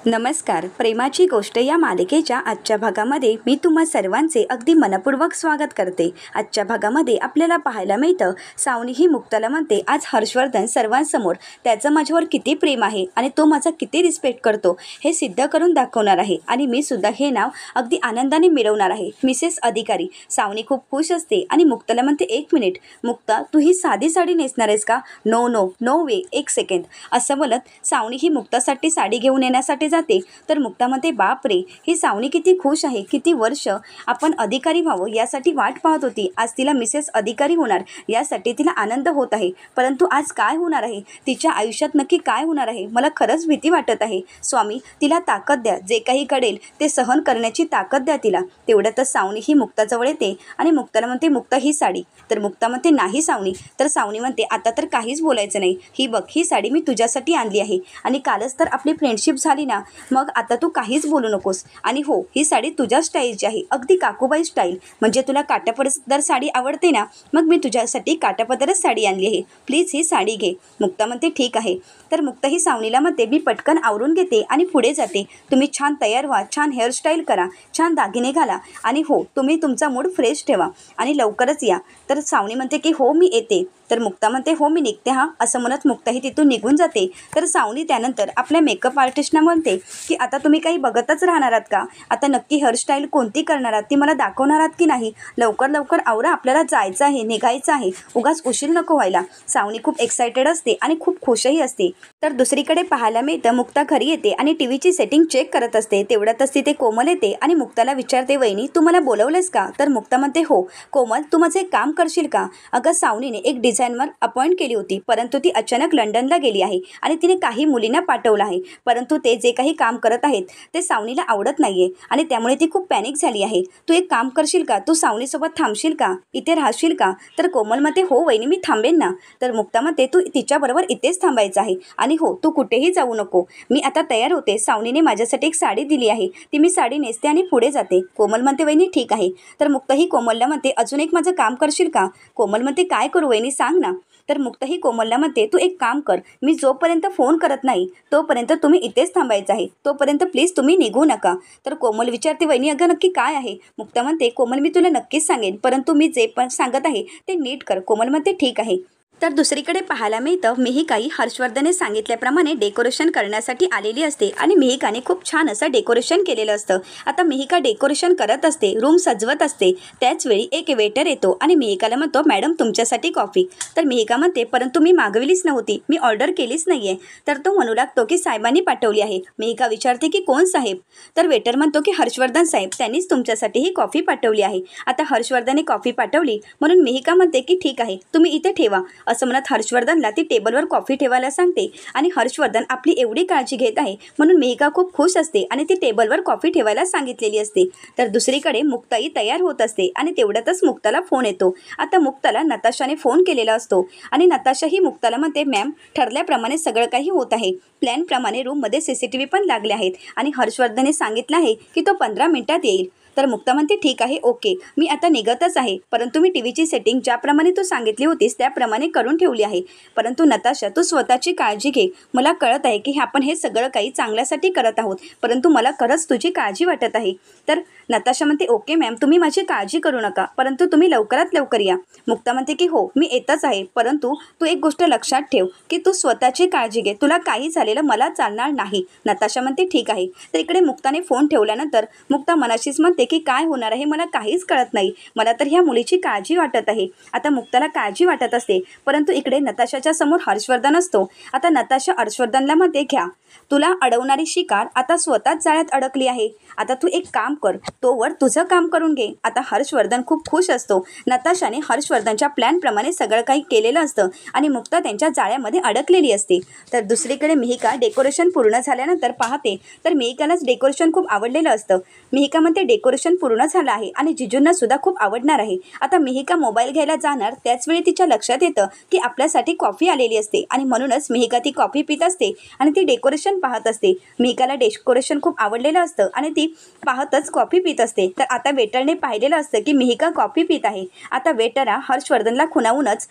नमस्कार. प्रेमाची गोष्ट या मालिकेच्या आजच्या भागामध्ये मी तुम्हा सर्वांचे अगदी मनपूर्वक स्वागत करते. आजच्या भागामध्ये आपल्याला पाहायला मिळतं, सावनी ही मुक्ताला म्हणते, आज हर्षवर्धन सर्वांसमोर त्याचं माझ्यावर किती प्रेम आहे आणि तो माझा किती रिस्पेक्ट करतो हे सिद्ध करून दाखवणार आहे आणि मी सुद्धा हे नाव अगदी आनंदाने मिळवणार आहे. मिसेस अधिकारी. सावनी खूप खुश असते आणि मुक्ताला म्हणते, एक मिनिट मुक्ता, तू ही साधी साडी नेसणार आहेस का? नो नो नो वे, एक सेकंड. असं बोलत सावनी ही मुक्तासाठी साडी घेऊन येण्यासाठी जाते. तर मुक्ता म्हणते, बाप रे, ही सावनी किती खुश आहे. किती वर्ष आपण अधिकारी व्हावं यासाठी वाट पाहत होती. आज तिला मिसेस अधिकारी होणार यासाठी तिला आनंद होत आहे. परंतु आज काय होणार आहे, तिच्या आयुष्यात नक्की काय होणार आहे, मला खरंच भीती वाटत आहे. स्वामी, तिला ताकद द्या. जे काही घडेल ते सहन करण्याची ताकद द्या तिला. तेवढ्यातच सावनी ही मुक्ताजवळ येते आणि मुक्ताला म्हणते, मुक्ता ही साडी. तर मुक्ता म्हणते, नाही सावनी. तर सावनी म्हणते, आता तर काहीच बोलायचं नाही. ही बघ, ही साडी मी तुझ्यासाठी आणली आहे आणि कालच तर आपली फ्रेंडशिप झाली ना, मग आता तू काहीच बोलू नकोस. आणि हो, ही साडी तुझ्या स्टाईलची आहे, अगदी काकूबाई स्टाईल. म्हणजे तुला काठापदर साडी आवडते ना, मग मी तुझ्यासाठी काठापदरच साडी आणली आहे. प्लीज ही साडी घे. मुक्ता म्हणते, ठीक आहे. तर मुक्ता ही सावनीला म्हणते, मी पटकन आवरून घेते आणि पुढे जाते. तुम्ही छान तयार व्हा, छान हेअरस्टाईल करा, छान दागिने घाला आणि हो, तुम्ही तुमचा मूड फ्रेश ठेवा आणि लवकरच या. तर सावनी म्हणते की हो, मी येते. तर मुक्ता म्हणते, हो, मी निघते हा. असं म्हणत मुक्ताही तिथून निघून जाते. तर सावनी त्यानंतर आपल्या मेकअप आर्टिस्टना म्हणते की आता तुम्ही काही बघतच राहणार आहात का? आता नक्की हेअरस्टाईल कोणती करणार आहात ती मला दाखवणार आहात की नाही? लवकर लवकर आवरा, आपल्याला जायचं आहे, निघायचं आहे, उगाच उशीर नको व्हायला. सावनी खूप एक्सायटेड असते आणि खूप खुशही असते. तर दुसरीकडे पाहायला मिळतं, मुक्ता घरी येते आणि टीव्हीची सेटिंग चेक करत असते. तेवढ्यातच तिथे कोमल येते आणि मुक्ताला विचारते, वहिनी, तू मला बोलवलंस का? तर मुक्ता म्हणते, हो. कोमल, तू माझं एक काम करशील का? अगं, सावनीने एक डिझायनर अपॉइंट केली होती, परंतु ती अचानक लंडनला गेली आहे आणि तिने काही मुलींना पाठवलं आहे. परंतु ते जे काही काम करत आहेत ते सावनीला आवडत नाहीये आणि त्यामुळे ती खूप पॅनिक झाली आहे. तू एक काम करशील का? तू सावनीसोबत थांबशील का? इथे राहशील का? तर कोमल म्हणते, हो वहिनी, मी थांबेन ना. तर मुक्ता म्हणते, तू तिच्याबरोबर इथेच थांबायचं आहे आणि हो, तू कुठेही जाऊ नको. मी आता तयार होते. सावनीने माझ्यासाठी एक साडी दिली आहे, ती मी साडी नेसते आणि पुढे जाते. कोमल म्हणते, वहिनी, ठीक आहे. तर मुक्ताही कोमलला म्हणते, अजून एक माझं काम करशील का? कोमल म्हणते, काय करू वहिनी, सांग ना. तर मुक्ताही कोमलला म्हणते, तू एक काम कर, मी जोपर्यंत फोन करत नाही तोपर्यंत तुम्ही इथेच थांबायचं आहे. तोपर्यंत प्लीज तुम्ही निघू नका. तर कोमल विचारते, वहिनी, अगं नक्की काय आहे? मुक्ता म्हणते, कोमल, मी तुला नक्कीच सांगेन, परंतु मी जे पण सांगत आहे ते नीट कर. कोमल म्हणते, ठीक आहे. तर दुसरीकडे पाहायला मिळतं, मिहिकाही हर्षवर्धनने सांगितल्याप्रमाणे डेकोरेशन करण्यासाठी आलेली असते आणि मिहिकाने खूप छान असं डेकोरेशन केलेलं असतं. आता मिहिका डेकोरेशन करत असते, रूम सजवत असते. त्याचवेळी एक वेटर येतो आणि मिहिकाला म्हणतो, मॅडम, तुमच्यासाठी कॉफी. तर मिहिका म्हणते, परंतु मी मागविलीच नव्हती, मी ऑर्डर केलीच नाही आहे. तर तो म्हणू लागतो की साहेबांनी पाठवली आहे. मिहिका विचारते की कोण साहेब? तर वेटर म्हणतो की हर्षवर्धन साहेब, त्यांनीच तुमच्यासाठी ही कॉफी पाठवली आहे. आता हर्षवर्धनने कॉफी पाठवली म्हणून मिहिका म्हणते की ठीक आहे, तुम्ही इथे ठेवा. असं म्हणत हर्षवर्धनला ती टेबलवर कॉफी ठेवायला सांगते आणि हर्षवर्धन आपली एवढी काळजी घेत आहे म्हणून मिहिका खूप खुश असते आणि ती टेबलवर कॉफी ठेवायला सांगितलेली असते. तर दुसरीकडे मुक्ताही तयार होत असते आणि तेवढ्यातच मुक्ताला फोन येतो. आता मुक्ताला नताशाने फोन केलेला असतो आणि नताशा ही मुक्ताला म्हणते, मॅम, ठरल्याप्रमाणे सगळं काही होत आहे. प्लॅनप्रमाणे रूममध्ये CCTV पण लागले आहेत आणि हर्षवर्धनने सांगितलं आहे की तो 15 मिनिटात येईल. तर मुक्ता म्हणते, ठीक आहे, ओके, मी आता निघतच आहे. परंतु मी टीव्हीची सेटिंग ज्याप्रमाणे तू सांगितली होतीस त्याप्रमाणे करून ठेवली आहे. परंतु नताशा, तू स्वतःची काळजी घे. मला कळत आहे की आपण हे सगळं काही चांगल्यासाठी करत आहोत, परंतु मला खरंच तुझी काळजी वाटत आहे. तर नताशा म्हणते, ओके मॅम, तुम्ही माझी काळजी करू नका, परंतु तुम्ही लवकरात लवकर या. मुक्ता म्हणते की हो, मी येतच आहे, परंतु तू एक गोष्ट लक्षात ठेव की तू स्वतःची काळजी घे. तुला काही झालेलं मला चालणार नाही. नताशा म्हणते, ठीक आहे. तर इकडे मुक्ताने फोन ठेवल्यानंतर मुक्ता मनाशीच म्हणते की काय होणार आहे मला काहीच कळत नाही. मला तर ह्या मुलीची काळजी वाटत आहे. आता मुक्ताला काळजी वाटत असते, परंतु इकडे नताशाच्या समोर हर्षवर्धन असतो. आता नताशा हर्षवर्धनला म्हणते, घ्या, तुला अडवणारी शिकार आता स्वतःच जाळ्यात अडकली आहे. आता तू एक काम कर, तोवर तुझं काम करून घे. आता हर्षवर्धन खूप खुश असतो. नताशाने हर्षवर्धनच्या प्लॅनप्रमाणे सगळं काही केलेलं असतं आणि मुक्ता त्यांच्या जाळ्यामध्ये अडकलेली असते. तर दुसरीकडे मिहिका डेकोरेशन पूर्ण झाल्यानंतर पाहते तर मिहिकालाच डेकोरेशन खूप आवडलेलं असतं. मिहिका म्हणते, डेकोरेशन पूर्ण झालं आहे आणि जिजूंना सुद्धा खूप आवडणार आहे. आता मिहिका मोबाईल घ्यायला जाणार त्याचवेळी तिच्या लक्षात येतं की आपल्यासाठी कॉफी आलेली असते आणि म्हणूनच मिहिका ती कॉफी पित असते आणि ती डेकोरेशन पाहत असते. मिहिकाला डेकोरेशन खूप आवडलेलं असतं आणि ती पाहतच कॉफी पित असते. तर आता वेटरने पाहिलेलं असतं की मिहिका कॉफी पित आहे. आता वेटर हर्षवर्धनला खुणावूनच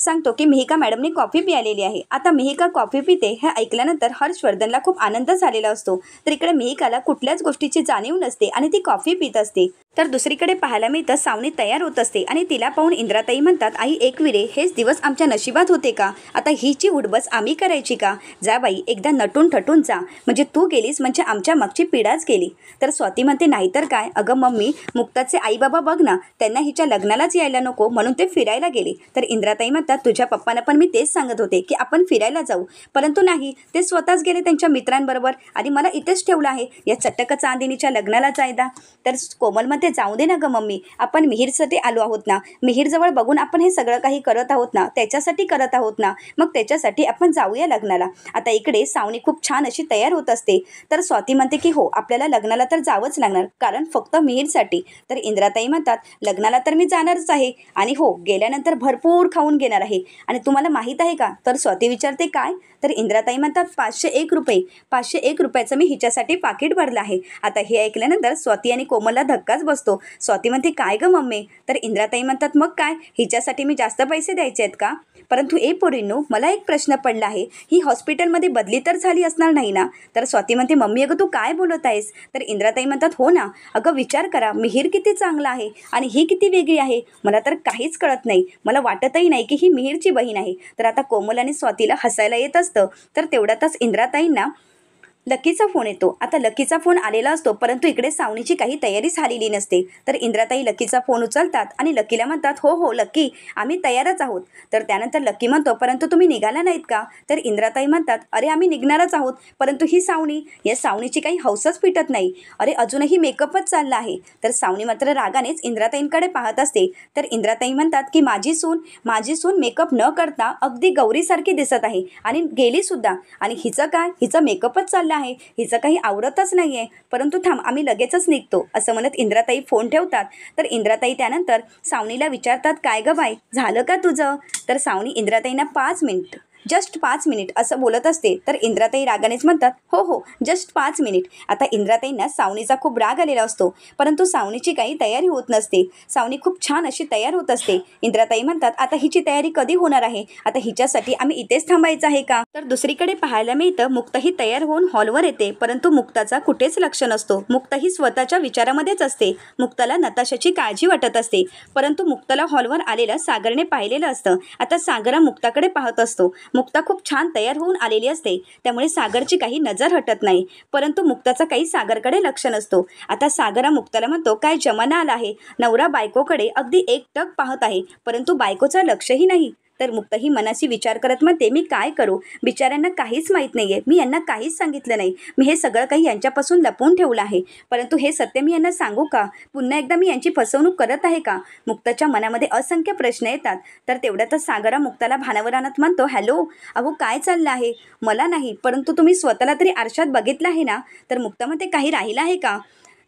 सांगतो की मिहिका मॅडमने कॉफी प्यायलेली आहे. आता मिहिका कॉफी पिते हे ऐकल्यानंतर हर्षवर्धनला खूप आनंद झालेला असतो. तर इकडे मिहिकाला कुठल्याच गोष्टीची जाणीव नसते आणि ती कॉफी पित असते. तर दुसरीकडे पाहायला मिळतं सावनी तयार होत असते आणि तिला पाहून इंद्राताई म्हणतात, आई एकविरे, हेच दिवस आमच्या नशिबात होते का? आता हीची उडबस आम्ही करायची का? जा बाई, एकदा नटून ठटून जा, म्हणजे तू गेलीस म्हणजे आमच्या मागची पिढाच गेली. तर स्वाती म्हणते, नाहीतर काय, अगं मम्मी, मुक्ताचे आई बाबा बघ ना, त्यांना हिच्या लग्नालाच यायला नको म्हणून ते फिरायला गेले. तर इंद्राताई म्हणतात, तुझ्या पप्पांना पण मी तेच सांगत होते की आपण फिरायला जाऊ, परंतु नाही, ते स्वतःच गेले त्यांच्या मित्रांबरोबर आणि मला इथेच ठेवलं आहे या चटक चांदिनीच्या लग्नाला जायला. तर कोमल म्हणते, जाऊ दे ना गं मम्मी, आपण मिहीरसाठी आलो आहोत ना, मिहीरजवळ बघून आपण हे सगळं काही करत आहोत ना, त्याच्यासाठी करत आहोत ना, मग त्याच्यासाठी आपण जाऊया लग्नाला. आता इकडे सावनी खूप छान अशी तयार होत असते. तर स्वाती म्हणते की हो, आपल्याला लग्नाला तर जावंच लागणार, कारण फक्त मिहीरसाठी. तर इंद्राताई म्हणतात, लग्नाला तर मी जाणारच आहे आणि हो, गेल्यानंतर भरपूर खाऊन घेणार आहे. आणि तुम्हाला माहीत आहे का? तर स्वाती विचारते, काय? तर इंद्राताई म्हणतात, 501 रुपये, 501 रुपयाचं मी हिच्यासाठी पाकिट भरलं आहे. आता हे ऐकल्यानंतर स्वाती आणि कोमलला धक्काच बसतो. स्वाती म्हणते, काय गं मम्मी? तर इंद्राताई म्हणतात, मग काय, हिच्यासाठी मी जास्त पैसे द्यायचे आहेत का? परंतु पोरींनो, मला एक प्रश्न पडला आहे, ही हॉस्पिटलमध्ये बदली तर झाली असणार नाही ना? तर स्वाती म्हणते, मम्मी अगं तू काय बोलत आहेस? तर इंद्राताई म्हणतात, हो ना, अगं विचार करा, मिहीर किती चांगला आहे आणि ही किती वेगळी आहे. मला तर काहीच कळत नाही, मला वाटतही नाही की ही मिहीरची बहीण आहे. तर आता कोमल आणि स्वातीला हसायला येत असतं. तर तेवढ्यातच इंद्राताईंना लकीचा फोन येतो. आता लकीचा फोन आलेला असतो, परंतु इकडे सावनीची काही तयारी झालेली नसते. तर इंद्राताई लकीचा फोन उचलतात आणि लकीला म्हणतात, हो हो लकी, आम्ही तयारच आहोत. तर त्यानंतर लकी म्हणतो, परंतु तुम्ही निघाला नाहीत का? तर इंद्राताई म्हणतात, अरे आम्ही निघणारच आहोत, परंतु ही सावनी, या सावनीची काही हौसच फिटत नाही, अरे अजूनही मेकअपच चालला आहे. तर सावनी मात्र रागानेच इंद्राताईंकडे पाहत असते. तर इंद्राताई म्हणतात की माझी सून मेकअप न करता अगदी गौरीसारखी दिसत आहे आणि गेली सुद्धा, आणि हिचं काय, हिचं मेकअपच चाललं आहे, हिचं काही आवरतच नाही आहे, परंतु थांब, आम्ही लगेचच निघतो, असं म्हणत इंद्राताई फोन ठेवतात. तर इंद्राताई त्यानंतर सावनीला विचारतात, काय गं बाई, झालं का तुझं? तर सावनी इंद्राताईंना 5 मिनिट, जस्ट 5 मिनिट असं बोलत असते. तर इंद्राताई रागानेच म्हणतात, हो हो, जस्ट 5 मिनिट. आता इंद्राताईंना सावनीचा खूप राग आलेला असतो, परंतु सावनीची काही तयारी होत नसते. सावनी खूप छान अशी तयार होत असते. इंद्राताई म्हणतात, आता हिची तयारी कधी होणार आहे? आता हिच्यासाठी आम्ही इथेच थांबायचं आहे का? तर दुसरीकडे पाहायला मिळतं, मुक्ताही तयार होऊन हॉलवर येते, परंतु मुक्ताचा कुठेच लक्ष नसतो. मुक्ताही स्वतःच्या विचारामध्येच असते. मुक्ताला नताशाची काळजी वाटत असते, परंतु मुक्ताला हॉलवर आलेलं सागरने पाहिलेलं असतं. आता सागरा मुक्ताकडे पाहत असतो. मुक्ता खूप छान तयार होऊन आलेली असते, त्यामुळे सागरची काही नजर हटत नाही, परंतु मुक्ताचा काही सागरकडे लक्ष नसतो. आता सागरा मुक्ताला म्हणतो, काय जमाना आला आहे, नवरा बायकोकडे अगदी एकटक पाहत आहे, परंतु बायकोचं लक्षही नाही. तर मुक्ता ही मनाशी विचार करत म्हणते, मी काय करू, बिचाऱ्यांना काहीच माहीत नाही आहे, मी यांना काहीच सांगितलं नाही, मी हे सगळं काही यांच्यापासून लपवून ठेवलं आहे, परंतु हे सत्य मी यांना सांगू का? पुन्हा एकदा मी यांची फसवणूक करत आहे का? मुक्ताच्या मनामध्ये असंख्य प्रश्न येतात. तर तेवढ्यातच सागरा मुक्ताला भानावर आणत म्हणतो, हॅलो, अहो काय चाललं आहे? मला नाही, परंतु तुम्ही स्वतःला तरी आरशात बघितलं आहे ना? तर मुक्ता म्हणते, काही राहिलं आहे का?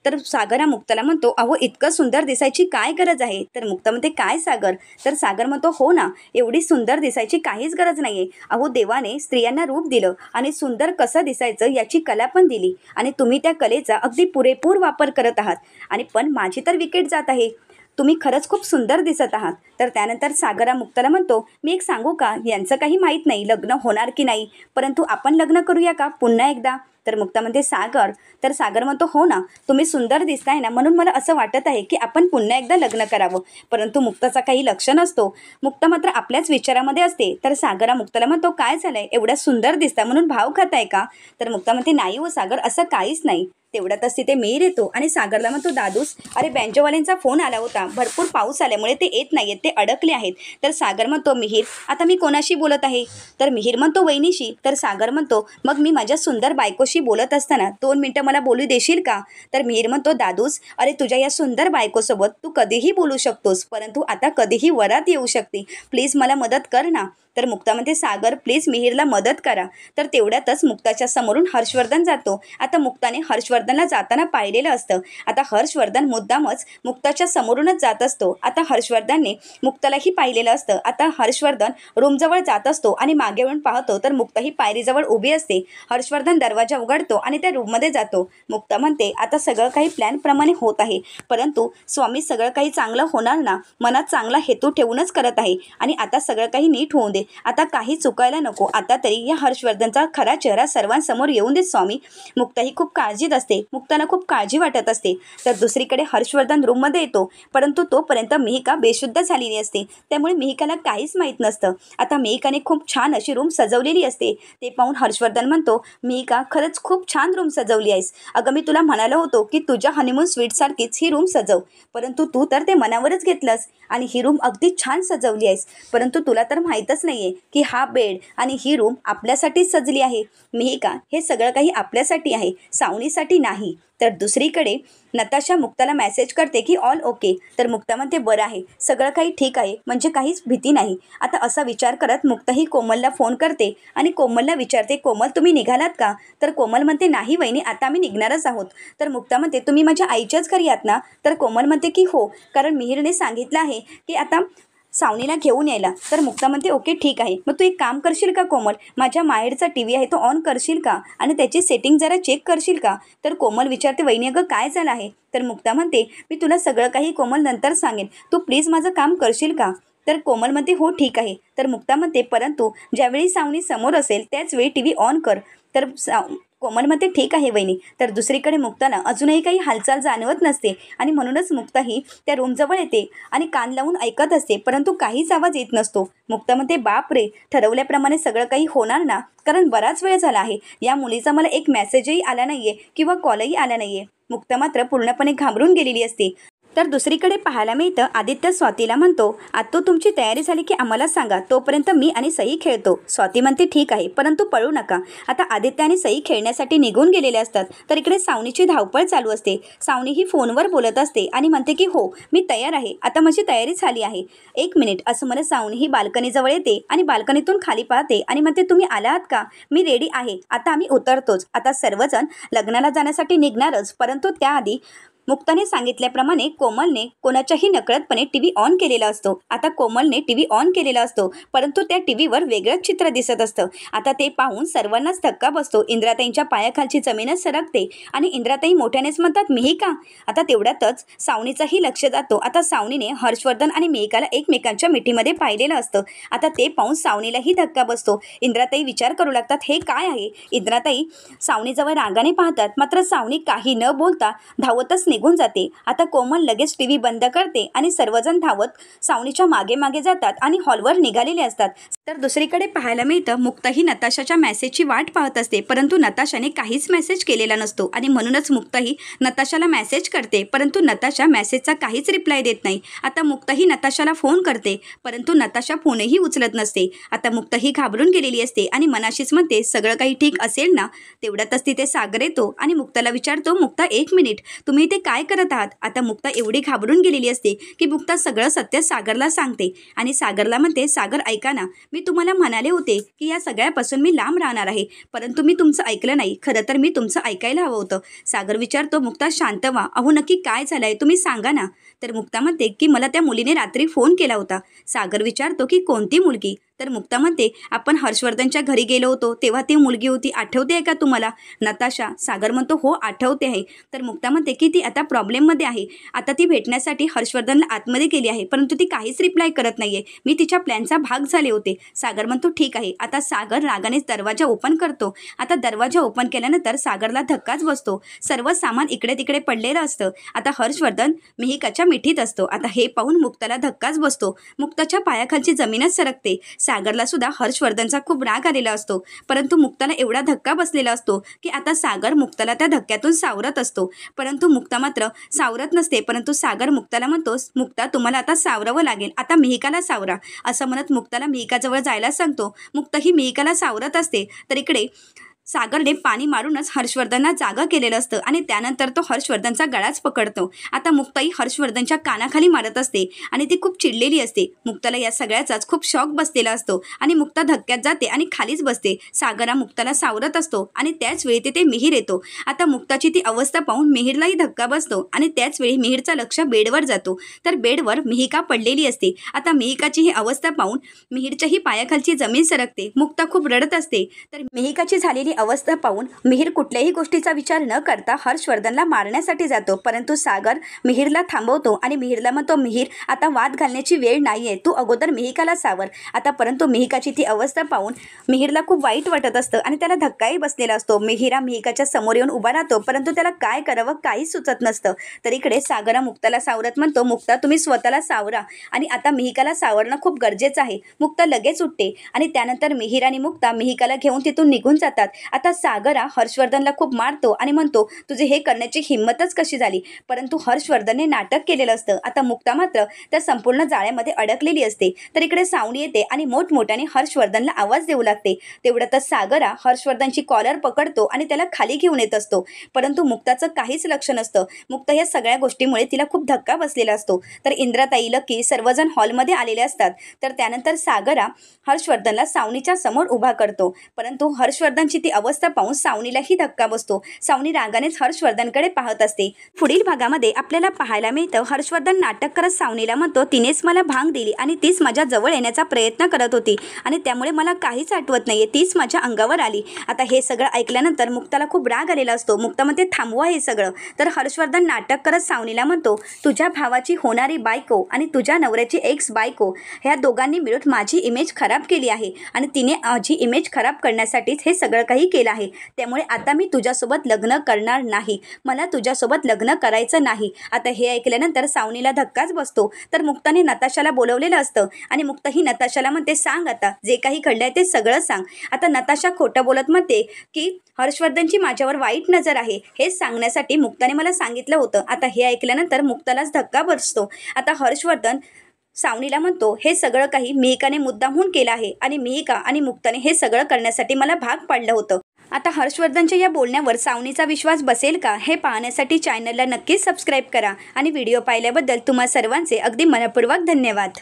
तर सागरा मुक्ताला म्हणतो, अहो इतकं सुंदर दिसायची काय गरज आहे? तर मुक्ता म्हणते, काय सागर? तर सागर म्हणतो, हो ना, एवढी सुंदर दिसायची काहीच गरज नाही आहे. अहो देवाने स्त्रियांना रूप दिलं आणि सुंदर कसं दिसायचं याची कला पण दिली, आणि तुम्ही त्या कलेचा अगदी पुरेपूर वापर करत आहात, आणि पण माझी तर विकेट जात आहे. तुम्ही खरंच खूप सुंदर दिसत आहात. तर त्यानंतर सागरा मुक्ताला म्हणतो, मी एक सांगू का, यांचं काही माहीत नाही लग्न होणार की नाही, परंतु आपण लग्न करूया का पुन्हा एकदा? तर मुक्ता म्हणते, सागर? तर सागर म्हणतो, हो ना, तुम्ही सुंदर दिसताय ना, म्हणून मला असं वाटत आहे की आपण पुन्हा एकदा लग्न करावं. परंतु मुक्ताचा काही लक्ष नसतो. मुक्ता मात्र आपल्याच विचारामध्ये असते. तर सागरा मुक्ताला म्हणतो, काय झालंय, एवढ्या सुंदर दिसता म्हणून भाव खाताय का? तर मुक्ता म्हणते, नाही हो सागर, असं काहीच नाही. तेवढ्यातच तिथे मिहीर येतो आणि सागरला म्हणतो, दादूस, अरे बँजोवाल्यांचा फोन आला होता, भरपूर पाऊस आल्यामुळे ते येत नाहीयेत, ते अडकले आहेत. तर सागर म्हणतो, मिहीर, आता मी कोणाशी बोलत आहे? तर मिहीर म्हणतो, वहिनीशी. तर सागर म्हणतो, मग मी माझ्या सुंदर बायकोशी बोलत असताना 2 मिनिटं मला बोलू देशील का? तर मिहीर म्हणतो, दादूस, अरे तुझ्या या सुंदर बायकोसोबत तू कधीही बोलू शकतोस, परंतु आता कधीही वरात येऊ शकते, प्लीज मला मदत कर ना. तर मुक्ता म्हणते सागर प्लीज मिहिरला मदत करा. तर तेवढ्यातच मुक्ताच्या समोरून हर्षवर्धन जातो. आता मुक्ताने हर्षवर्धनला जाताना पाहिलेलं असतं. आता हर्षवर्धन मुद्दामच मुक्ताच्या समोरूनच जात असतो. आता हर्षवर्धनने मुक्तालाही पाहिलेलं असतं. आता हर्षवर्धन रूमजवळ जात असतो आणि मागे वळून पाहतो तर मुक्ता ही पायरीजवळ उभी असते. हर्षवर्धन दरवाजा उघडतो आणि त्या रूममध्ये जातो. मुक्ता म्हणते आता सगळं काही प्लॅनप्रमाणे होत आहे, परंतु स्वामी सगळं काही चांगलं होणार ना, मनात चांगला हेतू ठेवूनच करत आहे आणि आता सगळं काही नीट होऊन दे. आता काही चुकायला नको. आता तरी या हर्षवर्धनचा खरा चेहरा सर्वांसमोर येऊन दे स्वामी. मुक्ता ही खूप काळजीत असते. मुक्ताला खूप काळजी वाटत असते. तर दुसरीकडे हर्षवर्धन रूममध्ये येतो, परंतु तोपर्यंत मिहिका बेशुद्ध झालेली असते. त्यामुळे मिहिकाला काहीच माहीत नसतं. आता मिहिकाने खूप छान अशी रूम सजवलेली असते. ते पाहून हर्षवर्धन म्हणतो मिहिका खरंच खूप छान रूम सजवली आहेस. अगं मी तुला म्हणालो होतो की तुझ्या हनीमून स्वीटसारखीच ही रूम सजव, परंतु तू तर ते मनावरच घेतलंस आणि ही रूम अगदी छान सजवली आहेस. परंतु तुला तर माहीतच नाही आहे की हा बेड आणि ही रूम आपल्यासाठीच सजली आहे. मिहिका हे सगळं काही आपल्यासाठी आहे, सावनीसाठी नाही. तर दुसरीकडे नताशा मुक्ताला मेसेज करते की ऑल ओके. तर मुक्ता म्हणते बरं आहे, सगळं काही ठीक आहे, म्हणजे काहीच भीती नाही. आता असा विचार करत मुक्ता ही कोमलला फोन करते आणि कोमलला विचारते कोमल तुम्ही निघालात का. तर कोमल म्हणते नाही वहिनी, आता आम्ही निघणारच आहोत. तर मुक्ता म्हणते तुम्ही माझ्या आईच्याच घरी आहात ना. तर कोमल म्हणते की हो, कारण मिहिरने सांगितलं आहे की आता सावनीला घेऊन यायला. तर मुक्ता म्हणते ओके ठीक आहे, मग तू एक काम करशील का कोमल, माझ्या माहेरचा TV आहे तो ऑन करशील का आणि त्याची सेटिंग जरा चेक करशील का. तर कोमल विचारते वहिनी अगं काय झालं आहे. तर मुक्ता म्हणते मी तुला सगळं काही कोमल नंतर सांगेन, तू प्लीज माझं काम करशील का. तर कोमल म्हणते हो ठीक आहे. तर मुक्ता म्हणते परंतु ज्यावेळी सावनी समोर असेल त्याचवेळी TV ऑन कर. तर कोमल म्हणते ठीक आहे वहिनी. तर दुसरीकडे मुक्ताला अजूनही काही हालचाल जाणवत नसते आणि म्हणूनच मुक्ता ही त्या रूमजवळ येते आणि कान लावून ऐकत असते, परंतु काहीच आवाज येत नसतो. मुक्ता म्हणते बाप रे, ठरवल्याप्रमाणे सगळं काही होणार ना, कारण बराच वेळ झाला आहे या मुलीचा मला एक मेसेजही आला नाहीये किंवा कॉलही आला नाहीये. मुक्ता मात्र पूर्णपणे घाबरून गेलेली असते. तर दुसरीकडे पाहायला मिळतं आदित्य स्वातीला म्हणतो आत्तू तुमची तयारी झाली की आम्हाला सांगा, तोपर्यंत मी आणि सई खेळतो. स्वाती म्हणते ठीक आहे, परंतु पळू नका. आता आदित्य आणि सई खेळण्यासाठी निघून गेलेले असतात. तर इकडे सावनीची धावपळ चालू असते. सावनी ही फोनवर बोलत असते आणि म्हणते की हो मी तयार आहे, आता माझी तयारी झाली आहे. एक मिनिट असं म्हणत सावनी ही बाल्कनीजवळ येते आणि बाल्कनीतून खाली पाहते आणि म्हणते तुम्ही आला आहात का, मी रेडी आहे, आता आम्ही उतरतोच. आता सर्वजण लग्नाला जाण्यासाठी निघणारच, परंतु त्याआधी मुक्ताने सांगितल्याप्रमाणे कोमलने कोणाच्याही नकळतपणे TV ऑन केलेला असतो. आता कोमलने TV ऑन केलेला असतो, परंतु त्या TVवर वेगळंच चित्र दिसत असतं. आता ते पाहून सर्वांनाच धक्का बसतो. इंद्राताईंच्या पायाखालची जमीनच सरकते आणि इंद्राताई मोठ्यानेच म्हणतात मिहिका. आता तेवढ्यातच सावनीचाही लक्ष जातो. आता सावनीने हर्षवर्धन आणि मिहिकाला एकमेकांच्या मिठीमध्ये पाहिलेलं असतं. आता ते पाहून सावनीलाही धक्का बसतो. इंद्राताई विचार करू लागतात हे काय आहे. इंद्राताई सावनीजवळ रागाने पाहतात, मात्र सावनी काही न बोलता धावतच निघून जाते. आता कोमल लगेच TV बंद करते आणि सर्वजण धावत सावनीच्या मागे मागे जातात आणि हॉलवर निघालेले असतात. तर दुसरीकडे पाहायला मिळतं मुक्ता ही नताशाच्या मेसेजची वाट पाहत असते, परंतु नताशाने काहीच मेसेज केलेला नसतो आणि म्हणूनच मुक्ता ही नताशाला मेसेज करते, परंतु नताशा मेसेजचा काहीच रिप्लाय देत नाही. आता मुक्ता ही नताशाला फोन करते, परंतु नताशा फोनही उचलत नसते. आता मुक्ता ही घाबरून गेलेली असते आणि मनाशीच म्हणते सगळं काही ठीक असेल ना. तेवढ्यातच तिथे सागर येतो आणि मुक्ताला विचारतो मुक्ता एक मिनिट, तुम्ही ते काय करत आहात. आता मुक्ता एवढी घाबरून गेलेली असते की मुक्ता सगळं सत्य सागरला सांगते आणि सागरला म्हणते सागर ऐका ना, मी तुम्हाला म्हणाले होते की या सगळ्यापासून मी लांब राहणार आहे, परंतु मी तुमचं ऐकलं नाही. खरं तर मी तुमचं ऐकायला हवं होतं. सागर विचारतो मुक्ता शांत व्हा, अहो नक्की काय झालंय तुम्ही सांगा ना. तर मुक्ता म्हणते की मला त्या मुलीने रात्री फोन केला होता. सागर विचारतो की कोणती मुलगी. तर मुक्ता म्हणते आपण हर्षवर्धनच्या घरी गेलो होतो तेव्हा ती मुलगी होती, आठवते आहे का तुम्हाला. नताशा. सागर म्हणतो हो आठवते आहे. तर मुक्ता म्हणते की ती आता प्रॉब्लेममध्ये आहे, आता ती भेटण्यासाठी हर्षवर्धनला आतमध्ये गेली आहे, परंतु ती काहीच रिप्लाय करत नाहीये, मी तिच्या प्लॅनचा भाग झाले होते. सागर म्हणतो ठीक आहे. आता सागर रागानेच दरवाजा ओपन करतो. आता दरवाजा ओपन केल्यानंतर सागरला धक्काच बसतो. सर्व सामान इकडे तिकडे पडलेलं असतं. आता हर्षवर्धन मिहिकाच्या मिठीत असतो. आता हे पाहून मुक्ताला धक्काच बसतो. मुक्ताच्या पायाखालची जमीनच सरकते. सागरला सुद्धा हर्षवर्धनचा खूप राग आलेला असतो, परंतु मुक्ताला एवढा धक्का बसलेला असतो की आता सागर मुक्ताला त्या धक्क्यातून सावरत असतो, परंतु मुक्ता मात्र सावरत नसते. परंतु सागर मुक्ताला म्हणतो मुक्ता तुम्हाला आता सावरावं लागेल, आता मिहिकाला सावरा. असं म्हणत मुक्ताला मिहिकाजवळ जायला सांगतो. मुक्ता ही मिहिकाला सावरत असते. तर इकडे सागरने पाणी मारूनच हर्षवर्धनला जागा केलेलं असतं आणि त्यानंतर तो हर्षवर्धनचा गळाच पकडतो। आता मुक्ताई हर्षवर्धनच्या कानाखाली मारत असते आणि ती खूप चिडलेली असते। मुक्ताला या सगळ्याचाच खूप शॉक बसलेला असतो आणि मुक्ता धक्क्यात जाते आणि खालीच बसते। सागरा मुक्ताला सावरत असतो आणि त्याच वेळी तिथे मिहीर येतो। आता मुक्ताची ती अवस्था पाहून मिहीरलाही धक्का बसतो आणि त्याच वेळी मिहीरचं लक्ष बेडवर जातो, तर बेडवर मिहिका पडलेली असते। आता मिहिकाची ही अवस्था पाहून मिहीरच्याही पायाखालची जमीन सरकते। मुक्ता खूप रडत असते, तर मिहिकाची झालेली अवस्था पाहून मिहीर कुठल्याही गोष्टीचा विचार न करता हर्षवर्धनला मारण्यासाठी जातो, परंतु सागर मिहीरला थांबवतो आणि मिहीरला म्हणतो, मिहीर आता वाद घालण्याची वेळ नाहीये, तू अगोदर मिहिकाला सावर। आता परंतु मिहिकाची ती अवस्था पाहून मिहीरला खूप वाईट वाटत असतं आणि त्याला धक्काही बसलेला असतो। मिहिकाच्या समोर येऊन उभा राहतो, परंतु त्याला काय करावं काही सुचत नसतं। तर इकडे सागरा मुक्ताला सावरत म्हणतो, मुक्ता तुम्ही स्वतःला सावरा आणि आता मिहिकाला सावरणं खूप गरजेचं आहे। मुक्ता लगेच उठते आणि त्यानंतर मिहीर आणि मुक्ता मिहिकाला घेऊन तिथून निघून जातात। आता सागरा हर्षवर्धनला खूप मारतो आणि म्हणतो, तुझे हे करण्याची हिंमतच कशी झाली, परंतु हर्षवर्धनने नाटक केलेलं असतं। आता मुक्ता मात्र त्या संपूर्ण जाळ्यामध्ये अडकलेली असते। तर इकडे सावनी येते आणि मोठमोठ्याने हर्षवर्धनला आवाज देऊ लागते। तेवढ्यातच सागरा हर्षवर्धनची कॉलर पकडतो आणि त्याला खाली घेऊन येत असतो, परंतु मुक्ताचं काहीच लक्ष नसतं। मुक्ता या सगळ्या गोष्टीमुळे तिला खूप धक्का बसलेला असतो। तर इंद्राताई, लकी सर्वजण हॉलमध्ये आलेले असतात। तर त्यानंतर सागरा हर्षवर्धनला सावनीच्या समोर उभा करतो, परंतु हर्षवर्धनची ती अवस्था पाहून सावनीलाही धक्का बसतो। सावनी रागानेच हर्षवर्धनकडे पाहत असते। पुढील भागामध्ये आपल्याला पाहायला मिळतं, हर्षवर्धन नाटक करत सावनीला म्हणतो, तिनेच मला भांग दिली आणि तीच माझ्या जवळ येण्याचा प्रयत्न करत होती आणि त्यामुळे मला काहीच आठवत नाहीये, तीच माझ्या अंगावर आली। आता हे सगळं ऐकल्यानंतर मुक्ताला खूप राग आलेला असतो। मुक्ता म्हणते, थांबवा हे सगळं। तर हर्षवर्धन नाटक करत सावनीला म्हणतो, तुझ्या भावाची होणारी बायको आणि तुझ्या नवऱ्याची एक्स बायको ह्या दोघांनी मिळून माझी इमेज खराब केली आहे आणि तिने माझी इमेज खराब करण्यासाठीच हे सगळं काही केलं आहे। त्यामुळे आता मी तुझ्यासोबत लग्न करणार नाही, मला तुझ्यासोबत लग्न करायचं नाही। आता हे ऐकल्यानंतर सावनीला धक्काच बसतो। तर मुक्ताने नताशाला बोलवलेलं असतं आणि मुक्ता ही नताशाला म्हणते, सांग आता जे काही घडलंय ते सगळं सांग। आता नताशा खोटं बोलत म्हणते की हर्षवर्धनची माझ्यावर वाईट नजर आहे, हे सांगण्यासाठी मुक्ताने मला सांगितलं होतं। आता हे ऐकल्यानंतर मुक्तालाच धक्का बसतो। आता हर्षवर्धन सावनीला म्हणतो, हे सगळं काही मिहिकाने मुद्दामहून केलं आहे आणि मिहिका आणि मुक्ताने हे सगळं करण्यासाठी मला भाग पाडलं होतं। आता हर्षवर्धनच्या या बोलण्यावर सावनीचा विश्वास बसेल का, हे पाहण्यासाठी चॅनलला नक्कीच सबस्क्राईब करा आणि व्हिडिओ पाहिल्याबद्दल तुम्हा सर्वांचे अगदी मनपूर्वक धन्यवाद।